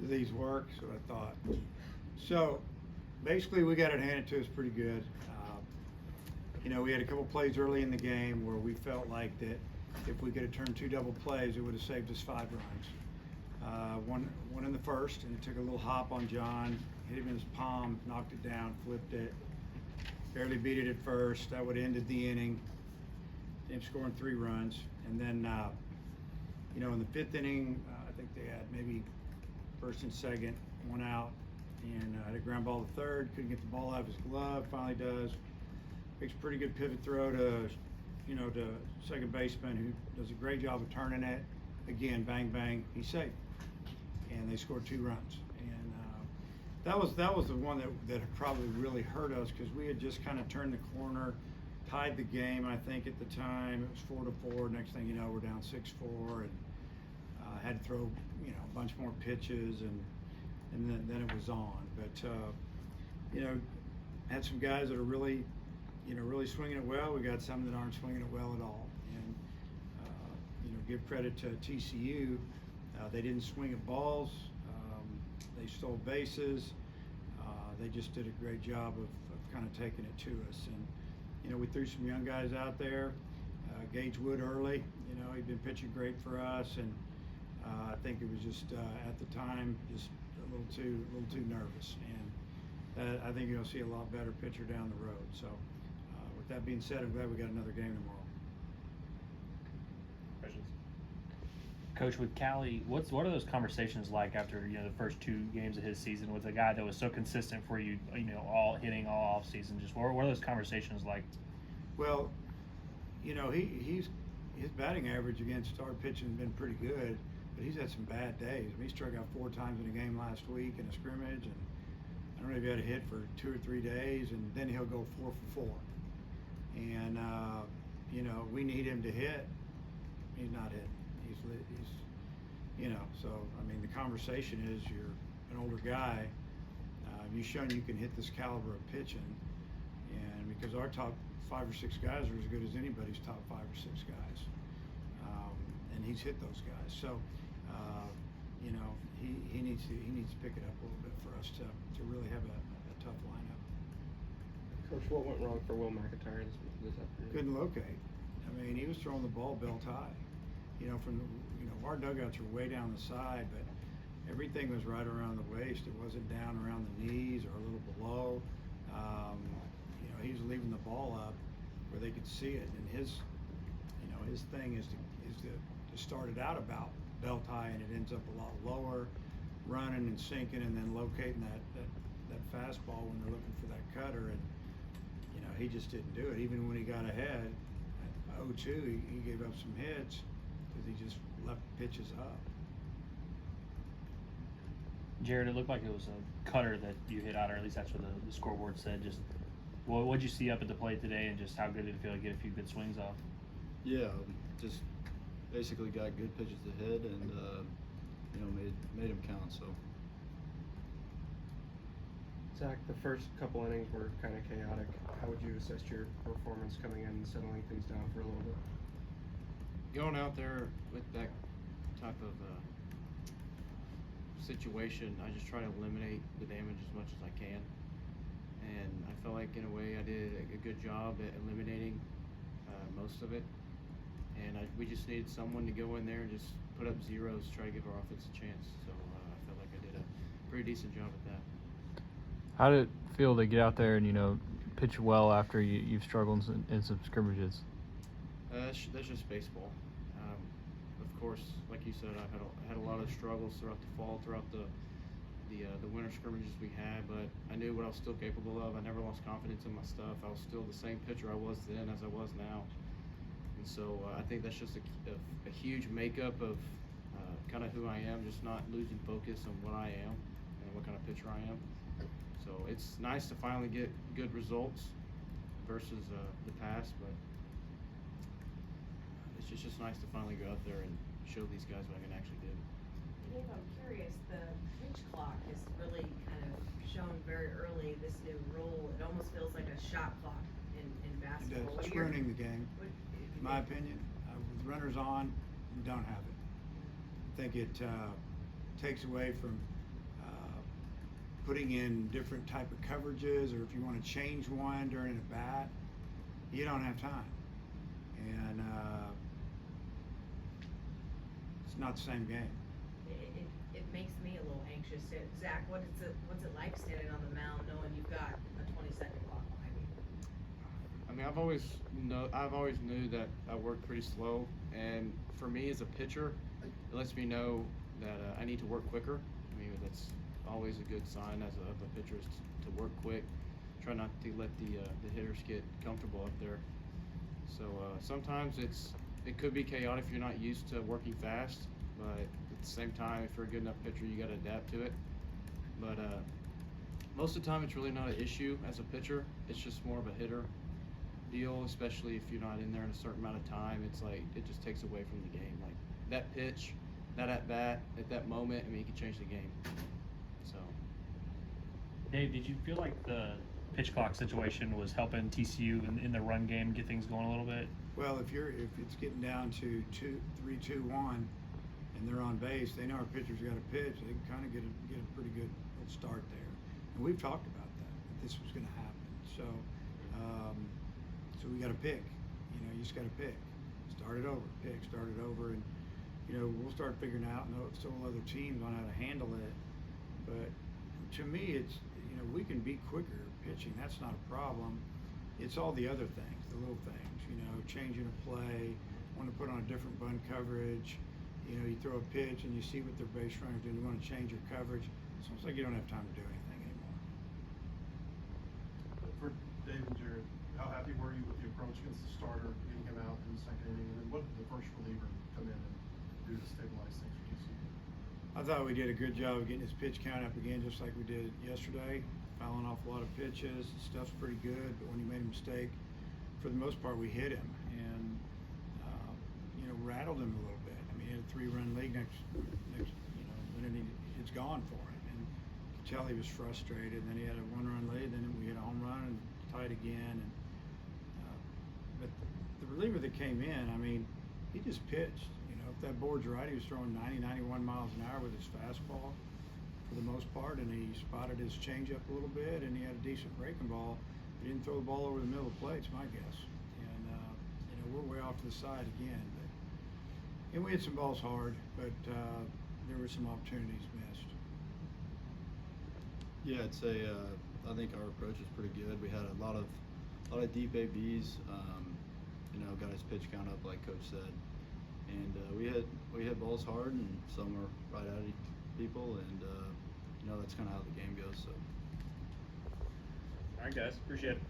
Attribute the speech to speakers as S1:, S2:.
S1: do these work? So I thought. So basically, we got it handed to us pretty good. We had a couple plays early in the game where we felt like that if we could have turned 2 double plays, it would have saved us 5 runs. One in the first, and it took a little hop on John, hit him in his palm, knocked it down, flipped it, barely beat it at first. That would have ended the inning. Him scoring 3 runs, and then in the 5th inning, I think they had maybe first and second, 1 out, and had a ground ball to third. Couldn't get the ball out of his glove. Finally does. Makes a pretty good pivot throw to second baseman, who does a great job of turning it. Again, bang bang, he's safe, and they scored 2 runs. And that was the one that probably really hurt us, because we had just kind of turned the corner, tied the game. I think at the time it was 4-4. Next thing you know, we're down 6-4, and had to throw a bunch more pitches, and then it was on. But had some guys that are really swinging it well. We got some that aren't swinging it well at all. And give credit to TCU. They didn't swing at balls. They stole bases. They just did a great job of kind of taking it to us. And we threw some young guys out there. Gage Wood early. He'd been pitching great for us, and I think it was just at the time just a little too nervous. And I think you'll see a lot better pitcher down the road. So with that being said, I'm glad we got another game tomorrow.
S2: Questions? Coach, with Callie, what are those conversations like after the first 2 games of his season with a guy that was so consistent for you, all hitting all off season? Just what are those conversations like?
S1: Well, his batting average against our pitching has been pretty good, but he's had some bad days. He struck out 4 times in a game last week in a scrimmage, and I don't know if he had a hit for 2 or 3 days, and then he'll go 4 for 4. And we need him to hit. He's not hitting. He's so I mean, the conversation is, you're an older guy. You've shown you can hit this caliber of pitching, and because our top 5 or 6 guys are as good as anybody's top 5 or 6 guys, and he's hit those guys. So he needs to pick it up a little bit for us to really have a tough lineup.
S3: Coach, what went wrong for Will McIntyre this afternoon?
S1: Couldn't locate. I mean, he was throwing the ball belt high. Our dugouts are way down the side, but everything was right around the waist. It wasn't down around the knees or a little below. He was leaving the ball up where they could see it, and his thing is to start it out about belt high, and it ends up a lot lower, running and sinking, and then locating that fastball when they're looking for that cutter. And he just didn't do it. Even when he got ahead at 0-2, he gave up some hits because he just left pitches up.
S2: Jared, it looked like it was a cutter that you hit out, or at least that's what the scoreboard said. Just what'd you see up at the plate today, and just how good did it feel to get a few good swings off?
S4: Yeah, just basically got good pitches to hit, and made them count. So.
S3: Zack, the first couple innings were kind of chaotic. How would you assess your performance coming in and settling things down for a little bit?
S5: Going out there with that type of situation, I just try to eliminate the damage as much as I can. And I felt like, in a way, I did a good job at eliminating most of it. And we just needed someone to go in there and just put up zeros, try to give our offense a chance. So I felt like I did a pretty decent job at that.
S6: How did it feel to get out there and, pitch well after you've struggled in some scrimmages?
S5: That's just baseball. Of course, like you said, I had a lot of struggles throughout the fall, throughout the winter scrimmages we had, but I knew what I was still capable of. I never lost confidence in my stuff. I was still the same pitcher I was then as I was now. And so I think that's just a huge makeup of kind of who I am, just not losing focus on what I am and what kind of pitcher I am. So it's nice to finally get good results versus the past, but it's just nice to finally go out there and show these guys what I can actually do.
S7: Dave, I'm curious, the pitch clock has really kind of shown very early this new rule. It almost feels like a shot clock in basketball.
S1: It's ruining the game, in my opinion. With runners on, you don't have it. I think it takes away from putting in different type of coverages, or if you want to change one during a bat, you don't have time. And it's not the same game.
S7: It makes me a little anxious. Zach, what's it like standing on the mound knowing you've got a 20-second clock behind you?
S5: I mean, I've always knew that I work pretty slow, and for me as a pitcher, it lets me know that I need to work quicker. I mean, that's always a good sign as a pitcher is to work quick. Try not to let the hitters get comfortable up there. So sometimes it could be chaotic if you're not used to working fast, but at the same time, if you're a good enough pitcher, you got to adapt to it. But most of the time, it's really not an issue as a pitcher. It's just more of a hitter deal, especially if you're not in there in a certain amount of time. It's like it just takes away from the game. Like that pitch, that at bat, at that moment, I mean, it can change the game. So,
S2: Dave, did you feel like the pitch clock situation was helping TCU in the run game get things going a little bit?
S1: Well, if it's getting down to 3, 2, 1, and they're on base, they know our pitcher's got a pitch. They can kind of get a pretty good little start there. And we've talked about that this was going to happen. So, so we got to pick. You know, you just got to pick. Start it over. Pick. Start it over, and you know we'll start figuring out. And several other teams on how to handle it. But to me, it's we can be quicker pitching. That's not a problem. It's all the other things, the little things. Changing a play, want to put on a different bunt coverage. You throw a pitch and you see what their base runners do. You want to change your coverage. It's almost like you don't have time to do anything anymore.
S8: For Dave and Jared, how happy were you with the approach against the starter, getting him out in the second inning, and then what did the first reliever come in and do to stabilize things for TCU?
S1: I thought we did a good job of getting his pitch count up again, just like we did yesterday. Fouling off a lot of pitches. Stuff's pretty good, but when he made a mistake, for the most part, we hit him and rattled him a little bit. I mean, he had a 3-run lead next minute it's gone for him, and you could tell he was frustrated. And then he had a 1-run lead, then we hit a home run and tied again. And but the reliever that came in, I mean, he just pitched. If that board's right, he was throwing 90, 91 miles an hour with his fastball for the most part, and he spotted his changeup a little bit, and he had a decent breaking ball. He didn't throw the ball over the middle of the plate, it's my guess. And we're way off to the side again. And we hit some balls hard, but there were some opportunities missed.
S4: Yeah, I'd say I think our approach is pretty good. We had a lot of deep ABs. Got his pitch count up like Coach said, and we hit balls hard, and some were right at people, and that's kind of how the game goes. So.
S2: All right, guys, appreciate it.